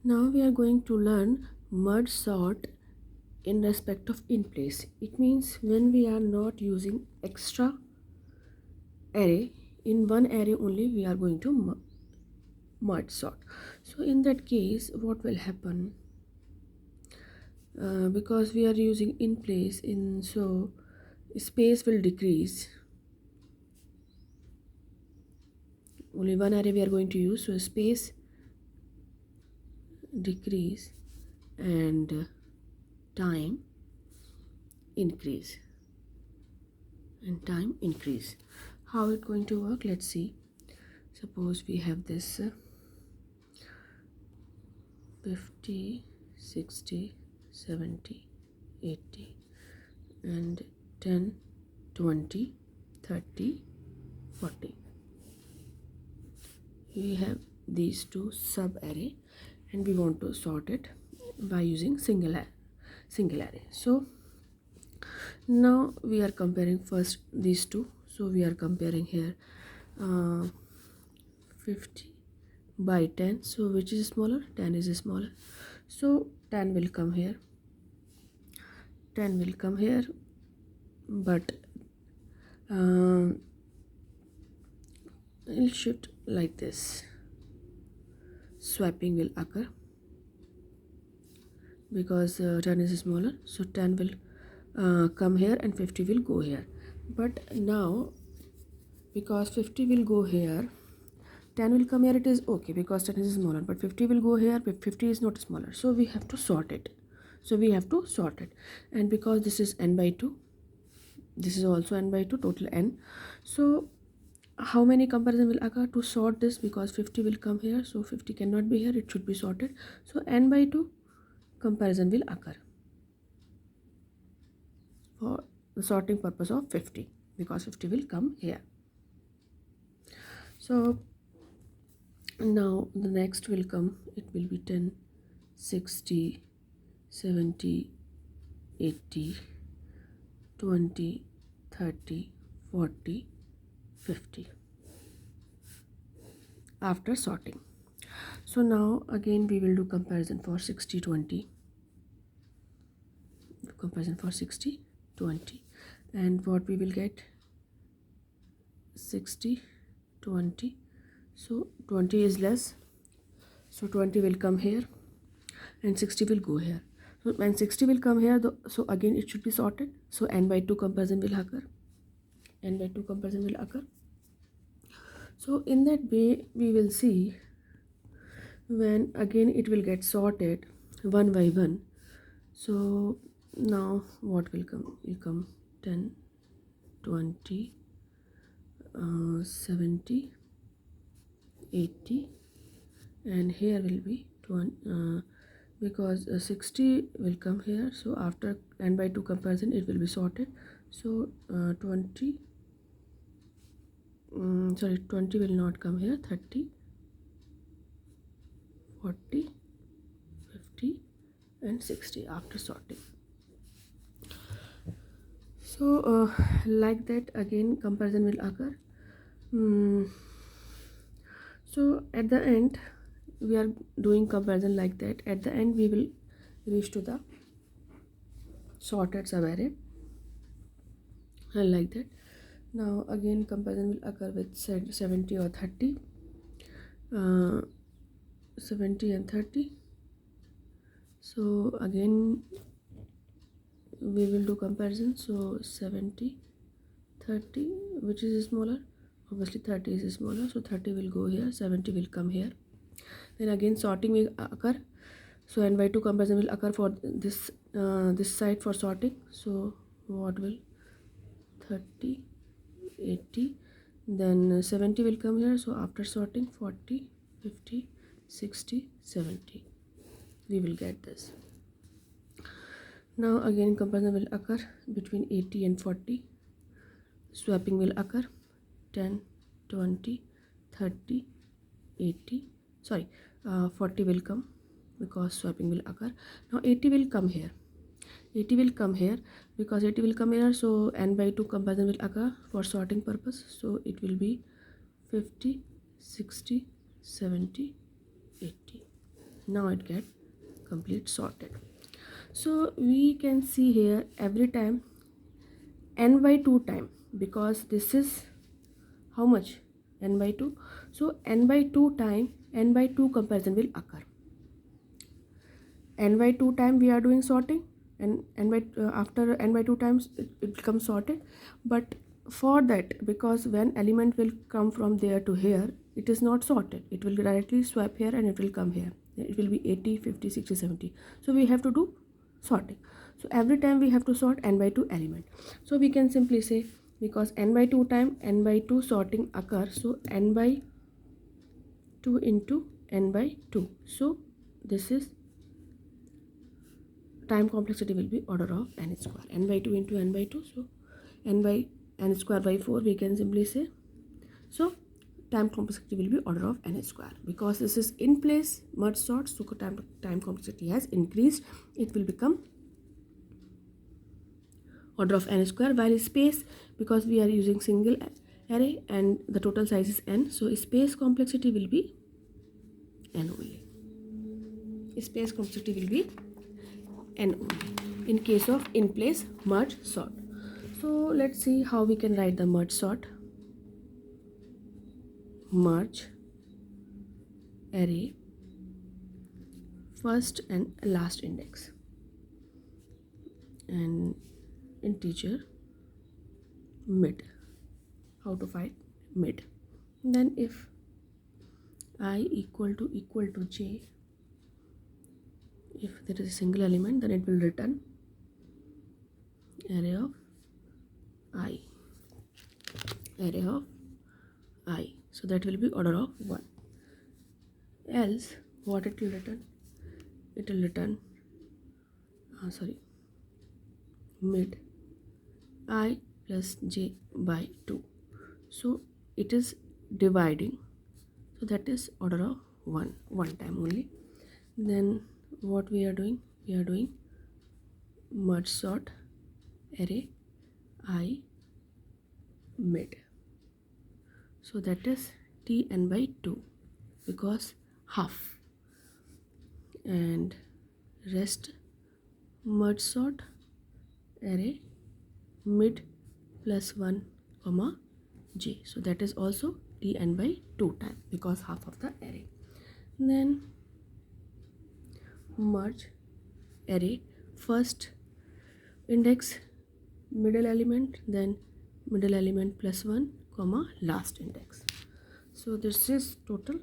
Now we are going to learn merge sort in respect of in place. It means when we are not using extra array, in one array only we are going to merge sort. So in that case, what will happen, because we are using in place, so space will decrease. Only one array we are going to use, so space decrease and time increase. How it going to work? Let's see. Suppose we have this 50, 60, 70, 80 and 10, 20, 30, 40. We have these two sub array and we want to sort it by using single array. So now we are comparing first these two. So we are comparing here 50 by 10. So which is smaller? 10 is smaller. So 10 will come here. 10 will come here, but it should like this. Swapping will occur because 10 is smaller. So 10 will come here and 50 will go here. But now because 50 will go here, 10 will come here, it is okay because 10 is smaller, but 50 will go here, but 50 is not smaller, so we have to sort it. And because this is n by 2, this is also n by 2, total n. So how many comparison will occur to sort this? Because 50 will come here, so 50 cannot be here, it should be sorted. So n by 2 comparison will occur for the sorting purpose of 50, because 50 will come here. So now the next will come, it will be 10, 60, 70, 80, 20, 30, 40, 50 after sorting. So now again we will do comparison for 60, 20, and what we will get? 60, 20. So 20 is less, so 20 will come here and 60 will go here. So when 60 will come here, so again it should be sorted. So n by 2 comparison will occur. So in that way we will see when again it will get sorted one by one. So now what will come? Will come 10, 20, 70, 80, and here will be 20, because 60 will come here, so after n by 2 comparison it will be sorted. So 20 will not come here. 30, 40, 50 and 60 after sorting. So like that again comparison will occur. So at the end we are doing comparison like that. At the end we will reach to the sorted subarray and like that. Now again comparison will occur with 70 or 30, 70 and 30. So again we will do comparison. So 70, 30, which is smaller? Obviously 30 is smaller, so 30 will go here, 70 will come here. Then again sorting will occur. So n by 2 comparison will occur for this side for sorting. So what will? 30, 80, then 70 will come here. So after sorting 40, 50, 60, 70, we will get this. Now again comparison will occur between 80 and 40. Swapping will occur. 10, 20, 30, 80, 40 will come because swapping will occur. Now 80 will come here. Because 80 will come here, so n by 2 comparison will occur for sorting purpose. So it will be 50, 60, 70, 80. Now it get complete sorted. So we can see here every time n by 2 time, because this is how much, n by 2. So n by 2 time n by 2 comparison will occur. N by 2 time we are doing sorting, and after n by 2 times it becomes sorted. But for that, because when element will come from there to here, it is not sorted, it will directly swap here and it will come here. It will be 80, 50, 60, 70. So we have to do sorting. So every time we have to sort n by 2 element. So we can simply say, because n by 2 time n by 2 sorting occurs, so n by 2 into n by 2. So this is time complexity will be order of n square, n by 2 into n by 2. So n by n square by 4 we can simply say. So time complexity will be order of n square, because this is in place merge sort, so time complexity has increased, it will become order of n square. While space, because we are using single array and the total size is n, so space complexity will be n only. Space complexity will be n only in case of in place merge sort. So let's see how we can write the merge sort. Merge array first and last index, and integer mid. How to find mid? Then if I equal to j, if there is a single element, then it will return array of I, array of I. So that will be order of 1. Else what it will return? It will return mid I plus j by 2. So it is dividing, so that is order of 1 time only. Then what we are doing? We are doing merge sort array I mid. So that is tn by 2, because half. And rest merge sort array mid plus 1 comma j. So that is also tn by 2 time, because half of the array. Then merge array first index middle element, then middle element plus 1 comma last index. So this is total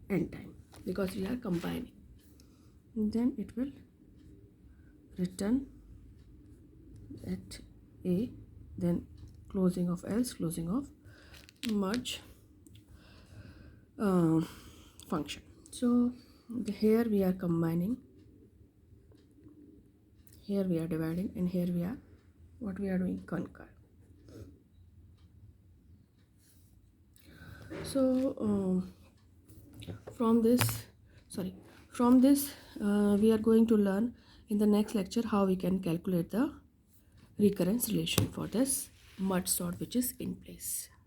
n time, because we are combining. Then it will return at a, then closing of else, closing of merge function. So here we are combining, here we are dividing, and here we are what we are doing, concur. So from this we are going to learn in the next lecture how we can calculate the recurrence relation for this merge sort which is in place.